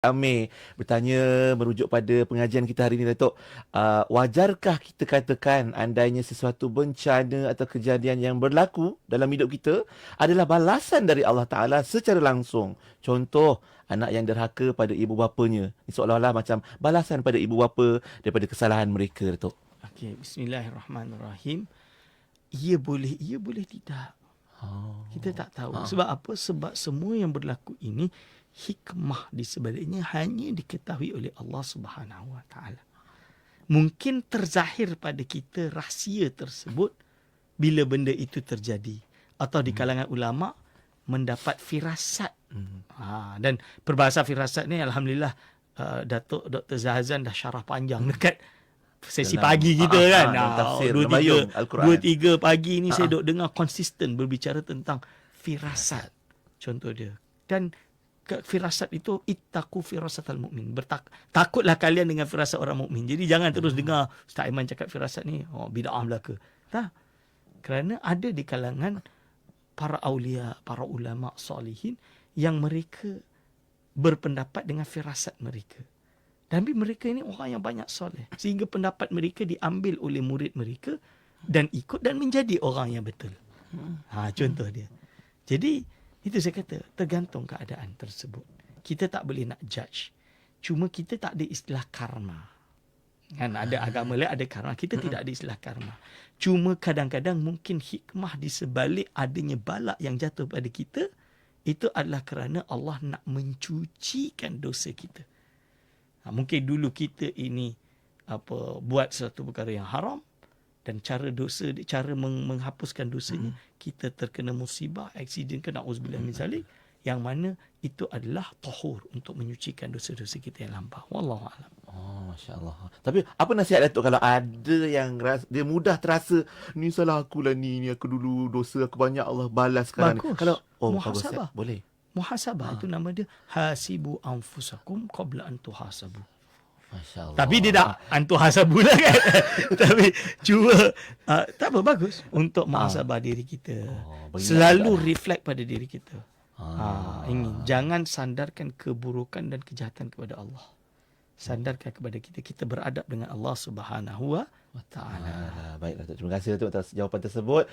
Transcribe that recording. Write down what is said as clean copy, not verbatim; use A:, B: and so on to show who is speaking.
A: Amir bertanya merujuk pada pengajian kita hari ini, Datuk. Wajarkah kita katakan andainya sesuatu bencana atau kejadian yang berlaku dalam hidup kita adalah balasan dari Allah Ta'ala secara langsung? Contoh, anak yang derhaka pada ibu bapanya. Ini seolah-olah macam balasan pada ibu bapa daripada kesalahan mereka, Datuk.
B: Okey, bismillahirrahmanirrahim. Ia boleh tidak.
A: Oh.
B: Kita tak tahu. Sebab apa? Sebab semua yang berlaku ini hikmah di sebaliknya hanya diketahui oleh Allah Subhanahu Wa Taala. Mungkin terzahir pada kita rahsia tersebut bila benda itu terjadi, atau di kalangan ulama mendapat firasat. Dan perbahasan firasat ni alhamdulillah Datuk Dr. Zahazan dah syarah panjang dekat sesi
A: Dalam-
B: pagi kita kan.
A: dalam tafsir, dalam
B: 2
A: bayung Al-Quran.
B: 3 pagi ni saya duk dengar konsisten berbicara tentang firasat. Contoh dia. Dan firasat itu ittaqu firasatal mukmin. Takutlah kalian dengan firasat orang mukmin. Jadi jangan terus dengar Ustaz Aiman cakap firasat ni bid'ah belaka. Tak. Kerana ada di kalangan para aulia, para ulama salihin yang mereka berpendapat dengan firasat mereka. Tapi mereka ini orang yang banyak soleh. Sehingga pendapat mereka diambil oleh murid mereka dan ikut dan menjadi orang yang betul. Contoh dia. Jadi, itu saya kata, tergantung keadaan tersebut. Kita tak boleh nak judge. Cuma kita tak ada istilah karma. Kan ada agama lain ada karma. Kita tidak ada istilah karma. Cuma kadang-kadang mungkin hikmah di sebalik adanya bala yang jatuh pada kita, itu adalah kerana Allah nak mencucikan dosa kita. Mungkin dulu kita ini buat satu perkara yang haram, dan cara menghapuskan dosanya kita terkena musibah, aksiden, kena auzubillah min zalik, yang mana itu adalah tahur untuk menyucikan dosa-dosa kita yang lampau. Wallahu a'lam.
A: Masya-Allah. Tapi apa nasihat Datuk kalau ada yang dia mudah terasa ni salah aku lah ni aku dulu dosa aku banyak Allah balas sekarang.
B: Bagus.
A: Kalau
B: Muhasabah.
A: bagus, boleh.
B: Muhasabah itu nama dia hasibu anfusakum qabla an tuhasabu.
A: Masya-Allah.
B: Tapi dia tak antu hasabu lah kan. Tapi cuba tak apa, bagus untuk muhasabah diri kita. Selalu reflect pada diri kita. Ingin jangan sandarkan keburukan dan kejahatan kepada Allah. Sandarkan kepada kita beradab dengan Allah Subhanahu Wa Taala.
A: Baiklah, terima kasih Datuk atas jawapan tersebut.